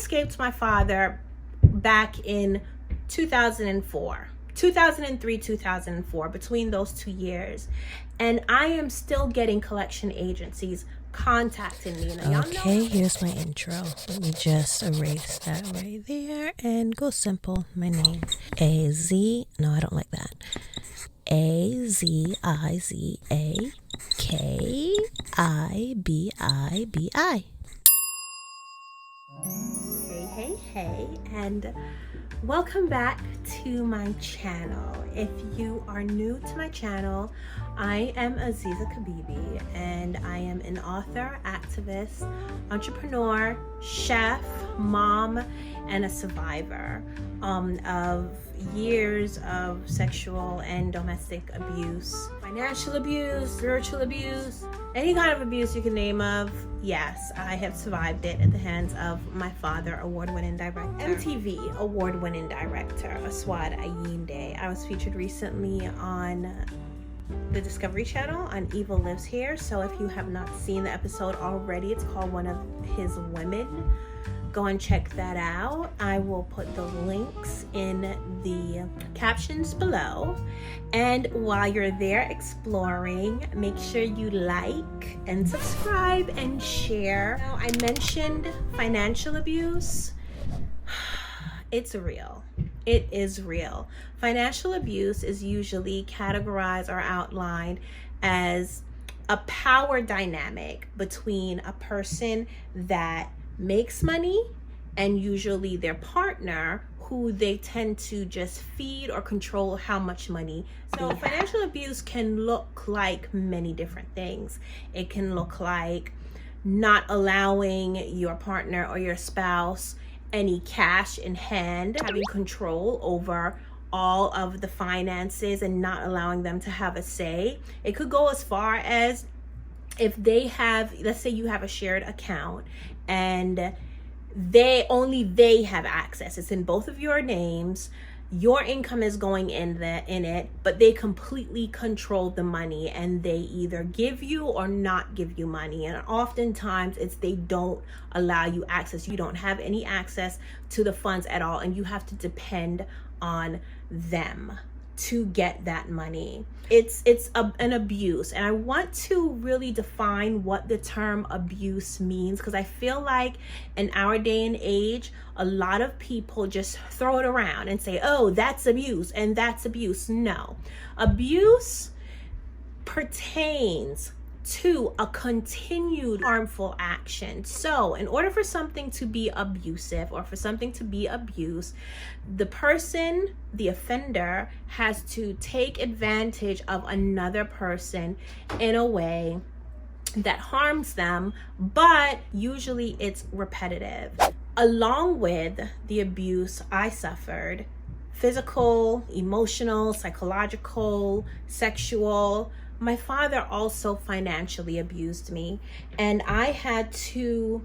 escaped my father back in 2003, 2004, between those 2 years. And I am still getting collection agencies contacting me. Now, Okay, here's my intro. Let me just erase that right there and go simple. My name, A-Z, no, I don't like that. A-Z-I-Z-A-K-I-B-I-B-I. Hey, and welcome back to my channel. If you are new to my channel, I am Aziza Kibibi, and I am an author, activist, entrepreneur, chef, mom, and a survivor of years of sexual and domestic abuse, financial abuse, spiritual abuse, any kind of abuse you can name of. Yes, I have survived it at the hands of my father, award-winning director, MTV award-winning director, Aswad Ayinde. I was featured recently on the Discovery Channel on Evil Lives Here. So if you have not seen the episode already, it's called One of His Women. Go and check that out. I will put the links in the captions below. And while you're there exploring, make sure you like and subscribe and share. Now, I mentioned financial abuse. It's real. It is real. Financial abuse is usually categorized or outlined as a power dynamic between a person that makes money and usually their partner, who they tend to just feed or control how much money they have. Financial abuse can look like many different things. It can look like not allowing your partner or your spouse any cash in hand, having control over all of the finances and not allowing them to have a say. It could go as far as if they have, let's say you have a shared account and they have access. It's in both of your names. Your income is going in it, but they completely control the money, and they either give you or not give you money. And oftentimes it's they don't allow you access. You don't have any access to the funds at all, and you have to depend on them to get that money. It's an abuse, and I want to really define what the term abuse means, because I feel like in our day and age, a lot of people just throw it around and say, oh, that's abuse and that's abuse. No, abuse pertains to a continued harmful action. So in order for something to be abusive or for something to be abused, the person, the offender, has to take advantage of another person in a way that harms them, but usually it's repetitive. Along with the abuse I suffered, physical, emotional, psychological, sexual, my father also financially abused me, and I had to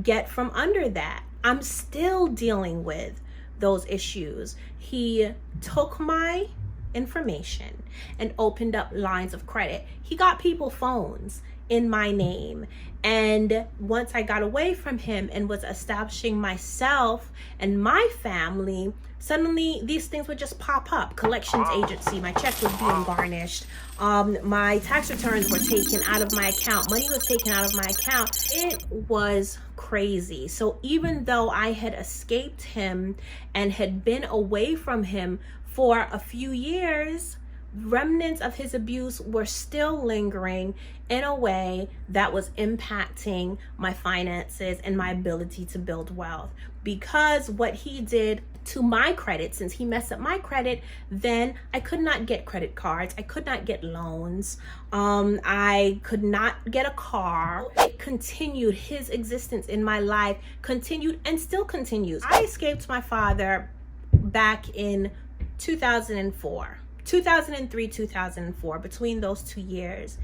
get from under that. I'm still dealing with those issues. He took my information and opened up lines of credit. He got people phones in my name. And once I got away from him and was establishing myself and my family, suddenly these things would just pop up. Collections agency, my check was being garnished. My tax returns were taken out of my account. Money was taken out of my account. It was crazy. So even though I had escaped him and had been away from him for a few years, remnants of his abuse were still lingering in a way that was impacting my finances and my ability to build wealth. Because what he did to my credit, since he messed up my credit, then I could not get credit cards. I could not get loans. I could not get a car. It continued. His existence in my life continued and still continues. I escaped my father back in 2003, 2004, between those 2 years.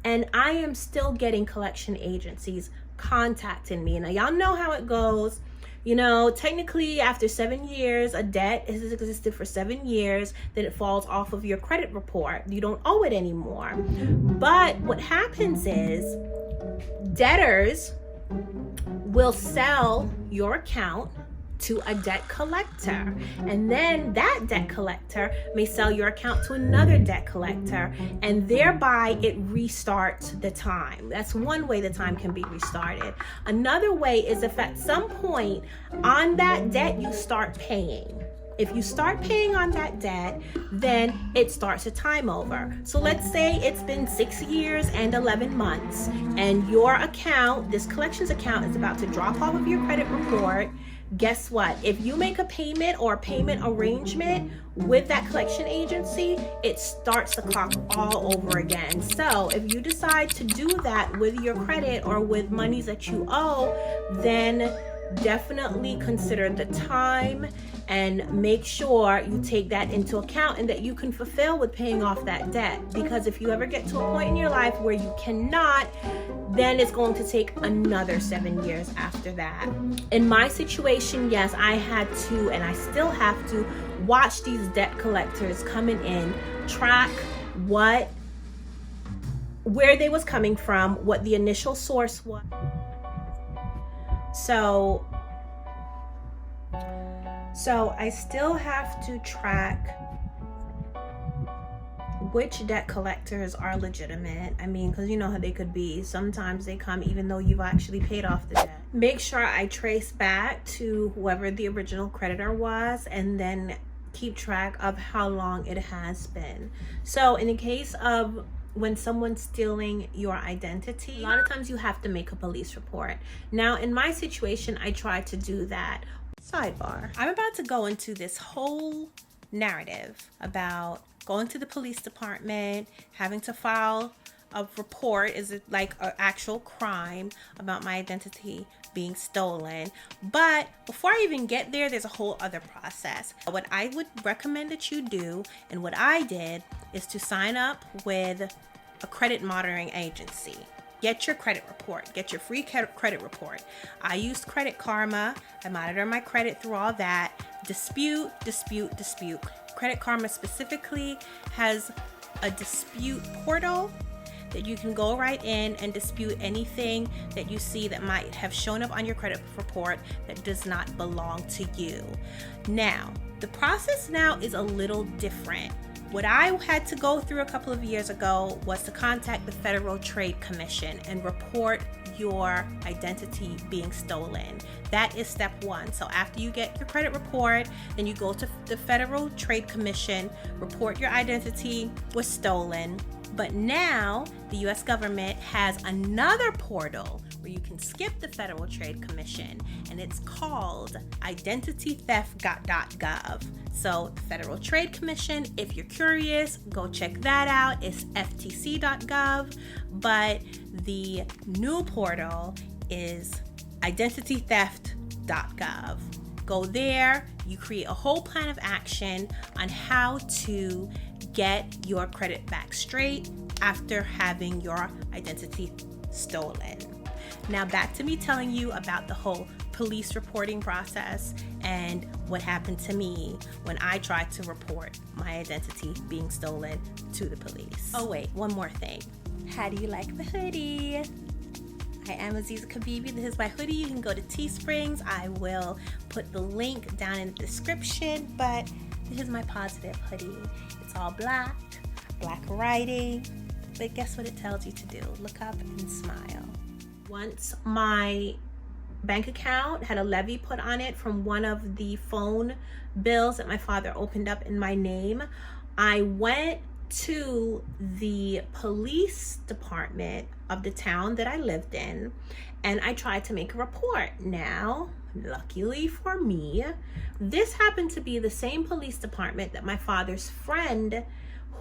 And I am still getting collection agencies contacting me. Now, y'all know how it goes. You know, technically after 7 years, a debt has existed for 7 years, then it falls off of your credit report. You don't owe it anymore. But what happens is debtors will sell your account to a debt collector, and then that debt collector may sell your account to another debt collector, and thereby it restarts the time. That's one way the time can be restarted. Another way is if at some point on that debt you start paying. If you start paying on that debt, then it starts a time over. So let's say it's been 6 years and 11 months, and your account, this collections account, is about to drop off of your credit report. Guess what? If you make a payment or a payment arrangement with that collection agency, it starts the clock all over again. So if you decide to do that with your credit or with monies that you owe, then definitely consider the time and make sure you take that into account and that you can fulfill with paying off that debt. Because if you ever get to a point in your life where you cannot, then it's going to take another 7 years after that. In my situation, yes, I had to, and I still have to, watch these debt collectors coming in, track where they was coming from, what the initial source was. So I still have to track which debt collectors are legitimate. I mean, because you know how they could be. Sometimes they come even though you've actually paid off the debt. Make sure I trace back to whoever the original creditor was, and then keep track of how long it has been. So in the case of when someone's stealing your identity, a lot of times you have to make a police report. Now, in my situation, I tried to do that. Sidebar. I'm about to go into this whole narrative about going to the police department, having to file a report. Is it like an actual crime about my identity being stolen? But before I even get there, there's a whole other process. What I would recommend that you do, and what I did, is to sign up with a credit monitoring agency. Get your credit report. Get your free credit report. I used Credit Karma. I monitor my credit through all that. Dispute. Credit Karma specifically has a dispute portal that you can go right in and dispute anything that you see that might have shown up on your credit report that does not belong to you. Now, the process now is a little different. What I had to go through a couple of years ago was to contact the Federal Trade Commission and report your identity being stolen. That is step one. So after you get your credit report, then you go to the Federal Trade Commission, report your identity was stolen. But now the US government has another portal where you can skip the Federal Trade Commission, and it's called identitytheft.gov. So the Federal Trade Commission, if you're curious, go check that out. It's ftc.gov, but the new portal is identitytheft.gov. Go there, you create a whole plan of action on how to get your credit back straight after having your identity stolen. Now back to me telling you about the whole police reporting process and what happened to me when I tried to report my identity being stolen to the police. Oh wait, one more thing. How do you like the hoodie? I am Aziza Kibibi. This is my hoodie. You can go to Teesprings. I will put the link down in the description, but this is my positive hoodie. It's all black writing, but guess what it tells you to do? Look up and smile. Once my bank account had a levy put on it from one of the phone bills that my father opened up in my name, I went to the police department of the town that I lived in, and I tried to make a report. Now, luckily for me, this happened to be the same police department that my father's friend,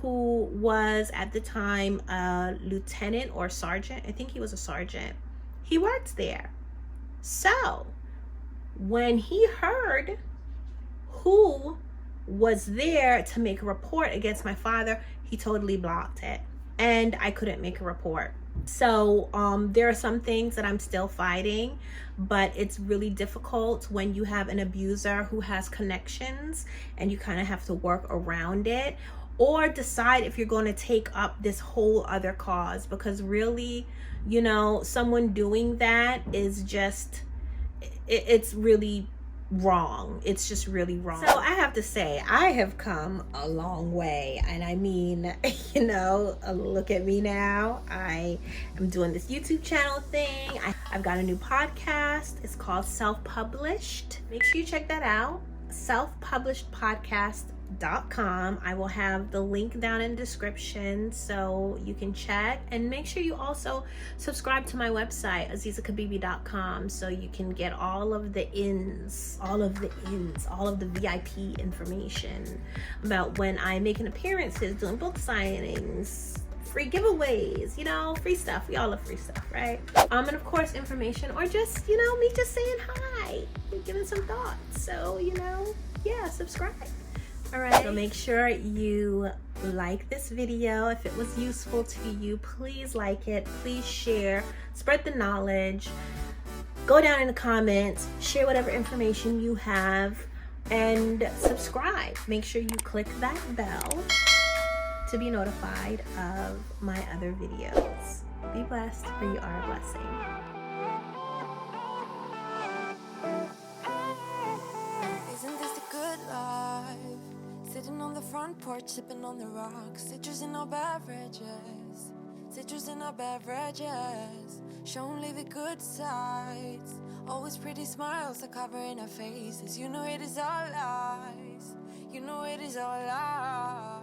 who was at the time a lieutenant or sergeant, I think he was a sergeant, he worked there. So when he heard who was there to make a report against my father, he totally blocked it, and I couldn't make a report. So there are some things that I'm still fighting, but it's really difficult when you have an abuser who has connections and you kind of have to work around it, or decide if you're going to take up this whole other cause, because really, you know, someone doing that is just it's really wrong. It's just really wrong. So I have to say, I have come a long way, and I mean, you know, look at me now. I am doing this YouTube channel thing. I've got a new podcast. It's called Self-Published. Make sure you check that out. Self-publishedpodcast.com. I will have the link down in the description so you can check, and make sure you also subscribe to my website azizakibibi.com so you can get all of the all of the VIP information about when I'm making appearances, doing book signings, free giveaways, you know, free stuff. We all love free stuff, right? And of course information, or just, you know, me just saying hi, giving some thoughts. So, you know, yeah, subscribe. All right, so make sure you like this video. If it was useful to you, please like it, please share, spread the knowledge, go down in the comments, share whatever information you have, and subscribe. Make sure you click that bell to be notified of my other videos. Be blessed, for you are a blessing. Isn't this a good life? Sitting on the front porch, sipping on the rocks. Citrus in our beverages. Citrus in our beverages. Show only the good sides. Always pretty smiles are covering our faces. You know it is all lies. You know it is all lies.